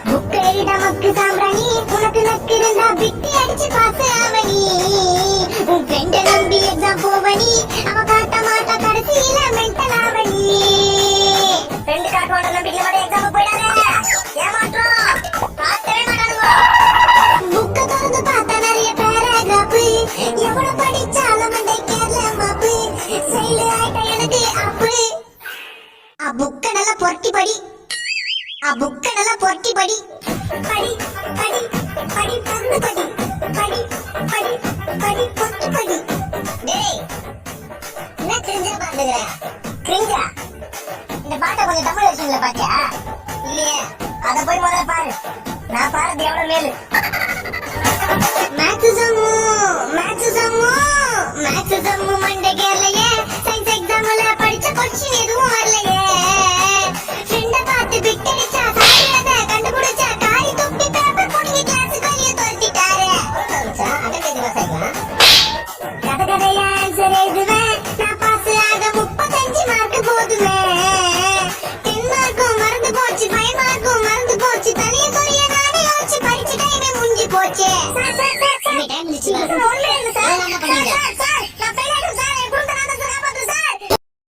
புக்கேறி நமக்கு சாம்பிராணி உனக்கு நக்கு இருந்தா பிட்டி அடிச்சு பாத்து அவனி உன் ஃப்ரெண்ட நம்பி எக்ஸாம் போவனி அவ காட்ட மாட்டா கடைசியில மென்டல் ஆவனி ஃப்ரெண்ட் காட்ட மாட்டா நம்பிக்கை மாட்டா எக்ஸாம் போயிடாத ஏமாற்றோம் காட்டவே மாட்டானுங்க புக்க திறந்து பார்த்தா நிறைய பேராகிராஃப் எவ்வளவு படிச்சாலும் மண்டை கேரள மாப்பு செயல் ஆயிட்ட எனக்கு அப்பு புக்க நல்லா பொருட்டி படி புக்க நல்லா பொருட்டி படி படி படி படி பந்து படி படி படி படி பொருட்டி படி டேய் என்ன கிரிஞ்சா பாத்துக்கற கிரிஞ்சா இந்த பாட்டை கொஞ்சம் தமிழ் வெர்ஷன்ல பாத்தியா இல்லையே அத போய் முதல்ல பாரு நான் பாருது எவ்வளவு மேலு மேக்ஸிசம் மண்டே கேரளையே சயின்ஸ் எக்ஸாம்ல படிச்ச கொஸ்டின் எதுவும் வரலையே ஃப்ரெண்ட பார்த்து பிட்டடிச்சா சாரியாத கண்டுபிடிச்சா காரி துப்பி பேப்பர் போடுங்க கிளாஸ் வெளிய தள்ளிட்டாரே கதையா ஆன்சர் எழுதுவேன் நான் பாஸ் ஆக 35 மார்க் போதுமே 10 மார்க்கும் மறந்து போச்சு 5 மார்க்கும் மறந்து போச்சு தனிய கொரிய நானே யோசிச்சு படிச்ச டைமே முடிஞ்சு போச்சு சார் டைம் முடிச்சு சார் நான் ஃபெயில் ஆயிட்டேன்